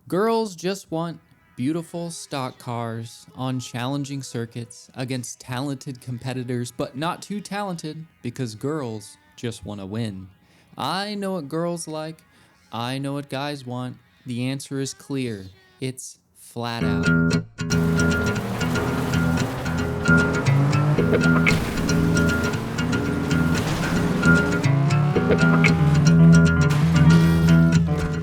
Girls just want beautiful stock cars on challenging circuits against talented competitors, but not too talented because girls just want to win. I know what girls like. I know what guys want. The answer is clear. It's flat out.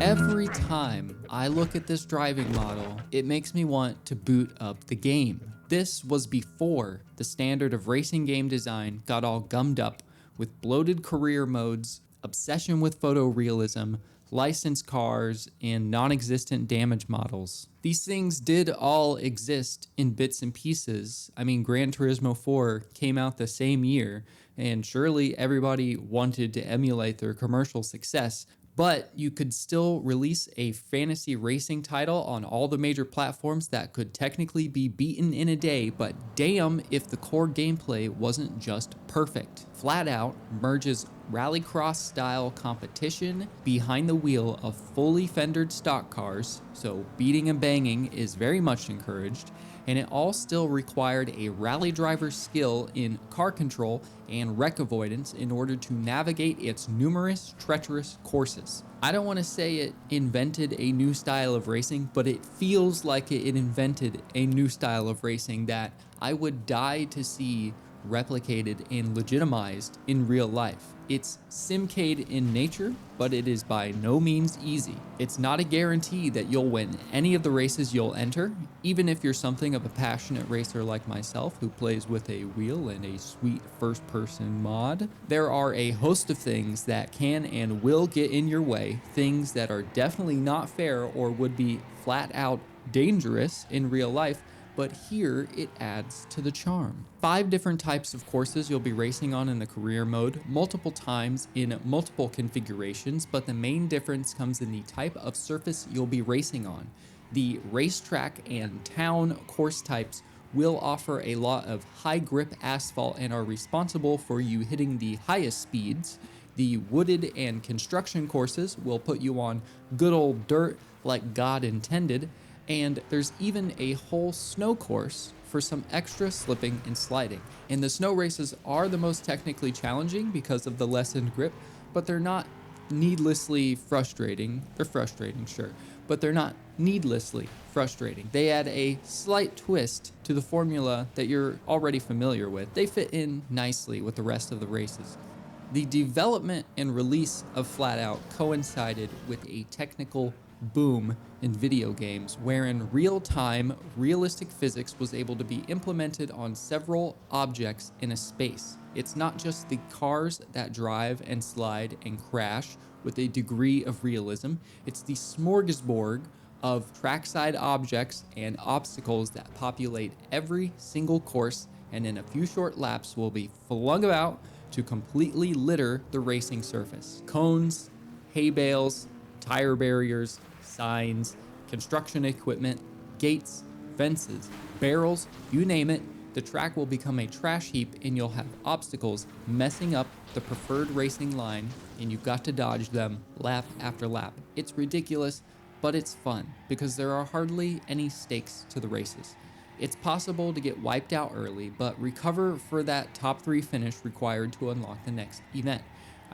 Every time I look at this driving model, it makes me want to boot up the game. This was before the standard of racing game design got all gummed up with bloated career modes, obsession with photorealism, licensed cars, and non-existent damage models. These things did all exist in bits and pieces. I mean, Gran Turismo 4 came out the same year, and surely everybody wanted to emulate their commercial success, but you could still release a fantasy racing title on all the major platforms that could technically be beaten in a day, but damn if the core gameplay wasn't just perfect. FlatOut merges rallycross style competition behind the wheel of fully fendered stock cars, so beating and banging is very much encouraged, and it all still required a rally driver's skill in car control and wreck avoidance in order to navigate its numerous treacherous courses. I don't want to say it invented a new style of racing, but it feels like it invented a new style of racing that I would die to see replicated and legitimized in real life. It's simcade in nature, but it is by no means easy. It's not a guarantee that you'll win any of the races you'll enter, even if you're something of a passionate racer like myself who plays with a wheel and a sweet first-person mod. There are a host of things that can and will get in your way, things that are definitely not fair or would be flat out dangerous in real life, but here it adds to the charm. 5 different types of courses you'll be racing on in the career mode, multiple times in multiple configurations, but the main difference comes in the type of surface you'll be racing on. The racetrack and town course types will offer a lot of high grip asphalt and are responsible for you hitting the highest speeds. The wooded and construction courses will put you on good old dirt like God intended, and there's even a whole snow course for some extra slipping and sliding. And the snow races are the most technically challenging because of the lessened grip, but they're not needlessly frustrating. They're frustrating, sure, but they're not needlessly frustrating. They add a slight twist to the formula that you're already familiar with. They fit in nicely with the rest of the races. The development and release of FlatOut coincided with a technical boom in video games, wherein real-time, realistic physics was able to be implemented on several objects in a space. It's not just the cars that drive and slide and crash with a degree of realism, it's the smorgasbord of trackside objects and obstacles that populate every single course and in a few short laps will be flung about to completely litter the racing surface. Cones, hay bales, tire barriers, signs, construction equipment, gates, fences, barrels, you name it, the track will become a trash heap and you'll have obstacles messing up the preferred racing line and you've got to dodge them lap after lap. It's ridiculous, but it's fun because there are hardly any stakes to the races. It's possible to get wiped out early, but recover for that top 3 finish required to unlock the next event.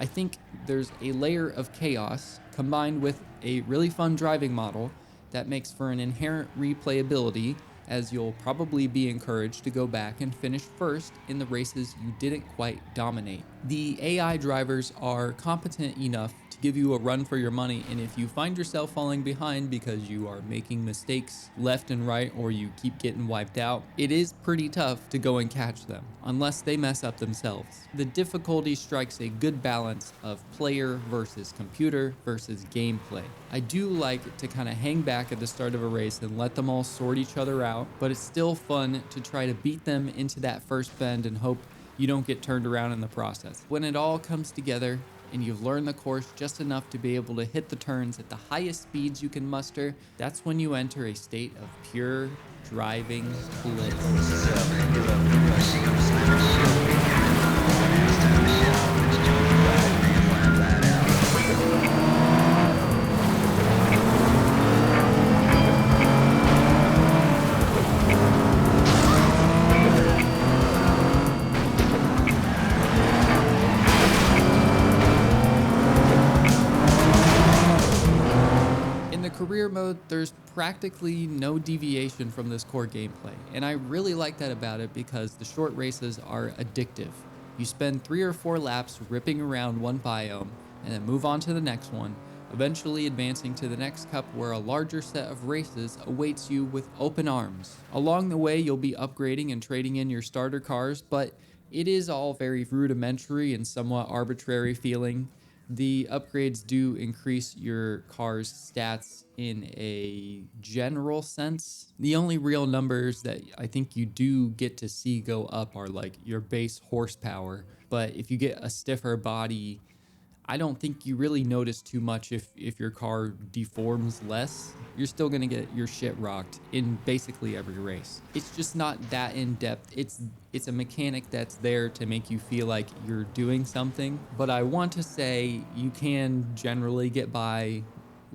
I think there's a layer of chaos combined with a really fun driving model that makes for an inherent replayability, as you'll probably be encouraged to go back and finish first in the races you didn't quite dominate. The AI drivers are competent enough to give you a run for your money, and if you find yourself falling behind because you are making mistakes left and right or you keep getting wiped out, it is pretty tough to go and catch them, unless they mess up themselves. The difficulty strikes a good balance of player versus computer versus gameplay. I do like to kind of hang back at the start of a race and let them all sort each other out, but it's still fun to try to beat them into that first bend and hope you don't get turned around in the process. When it all comes together and you've learned the course just enough to be able to hit the turns at the highest speeds you can muster, that's when you enter a state of pure driving bliss. the career mode, there's practically no deviation from this core gameplay, and I really like that about it because the short races are addictive. You spend 3 or 4 laps ripping around one biome, and then move on to the next one, eventually advancing to the next cup where a larger set of races awaits you with open arms. Along the way, you'll be upgrading and trading in your starter cars, but it is all very rudimentary and somewhat arbitrary feeling. The upgrades do increase your car's stats in a general sense. The only real numbers that I think you do get to see go up are like your base horsepower, but if you get a stiffer body, I don't think you really notice too much if your car deforms less. You're still gonna get your shit rocked in basically every race. It's just not that in depth. It's a mechanic that's there to make you feel like you're doing something. But I want to say you can generally get by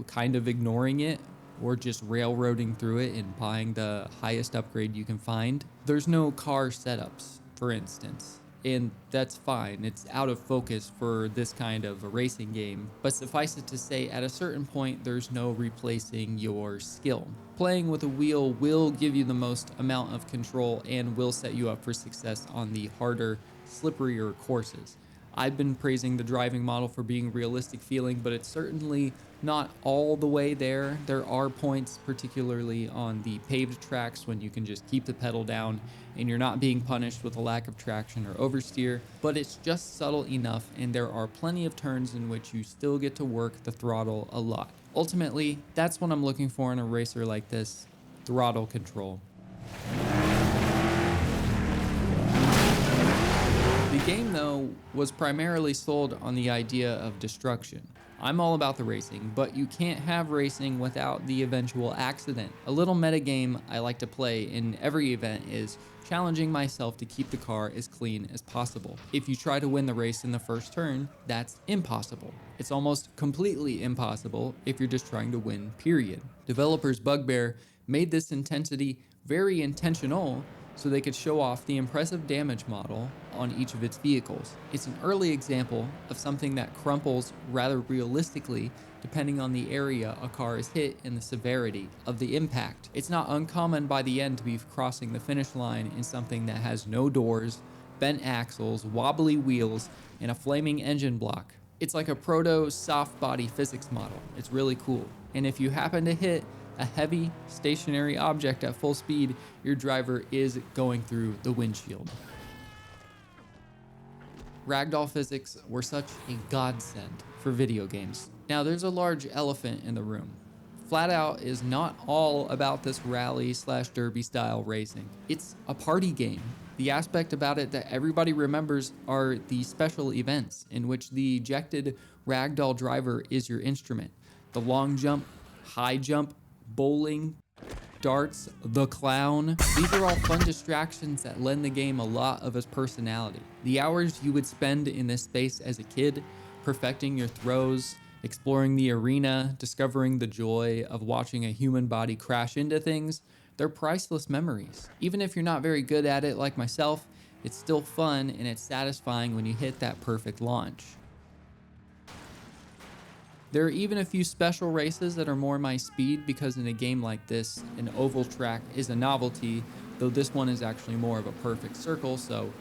kind of ignoring it or just railroading through it and buying the highest upgrade you can find. There's no car setups, for instance. And that's fine. It's out of focus for this kind of a racing game. But suffice it to say, at a certain point, there's no replacing your skill. Playing with a wheel will give you the most amount of control and will set you up for success on the harder, slipperier courses. I've been praising the driving model for being realistic feeling, but it's certainly not all the way there. There are points, particularly on the paved tracks, when you can just keep the pedal down and you're not being punished with a lack of traction or oversteer, but it's just subtle enough, and there are plenty of turns in which you still get to work the throttle a lot. Ultimately, that's what I'm looking for in a racer like this: throttle control. The game, though, was primarily sold on the idea of destruction. I'm all about the racing, but you can't have racing without the eventual accident. A little metagame I like to play in every event is challenging myself to keep the car as clean as possible. If you try to win the race in the first turn, that's impossible. It's almost completely impossible if you're just trying to win, period. Developers Bugbear made this intensity very intentional so they could show off the impressive damage model on each of its vehicles. It's an early example of something that crumples rather realistically depending on the area a car is hit and the severity of the impact. It's not uncommon by the end to be crossing the finish line in something that has no doors, bent axles, wobbly wheels, and a flaming engine block. It's like a proto soft body physics model. It's really cool. And if you happen to hit a heavy stationary object at full speed, your driver is going through the windshield. Ragdoll physics were such a godsend for video games. Now there's a large elephant in the room. FlatOut is not all about this rally/derby style racing. It's a party game. The aspect about it that everybody remembers are the special events in which the ejected Ragdoll driver is your instrument. The long jump, high jump, bowling, darts, the clown. These are all fun distractions that lend the game a lot of its personality. The hours you would spend in this space as a kid, perfecting your throws, exploring the arena, discovering the joy of watching a human body crash into things, they're priceless memories. Even if you're not very good at it like myself, it's still fun and it's satisfying when you hit that perfect launch. There are even a few special races that are more my speed because in a game like this, an oval track is a novelty, though this one is actually more of a perfect circle, so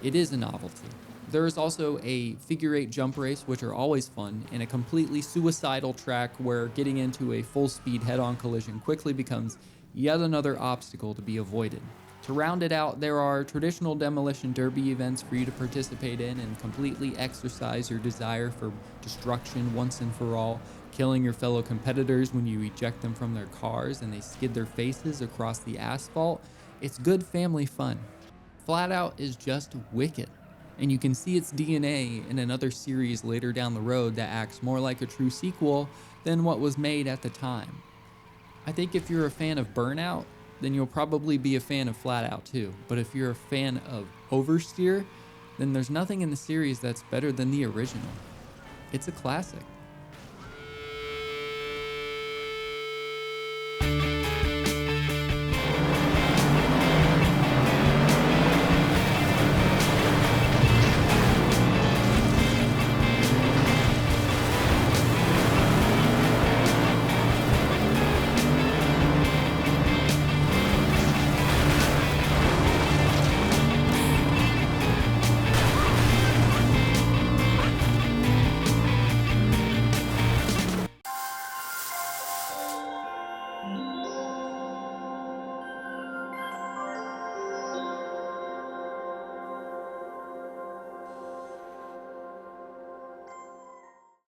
it is a novelty. There is also a figure 8 jump race, which are always fun, and a completely suicidal track where getting into a full speed head-on collision quickly becomes yet another obstacle to be avoided. To round it out, there are traditional demolition derby events for you to participate in and completely exercise your desire for destruction once and for all, killing your fellow competitors when you eject them from their cars and they skid their faces across the asphalt. It's good family fun. FlatOut is just wicked, and you can see its DNA in another series later down the road that acts more like a true sequel than what was made at the time. I think if you're a fan of Burnout, then you'll probably be a fan of FlatOut too. But if you're a fan of Oversteer, then there's nothing in the series that's better than the original. It's a classic.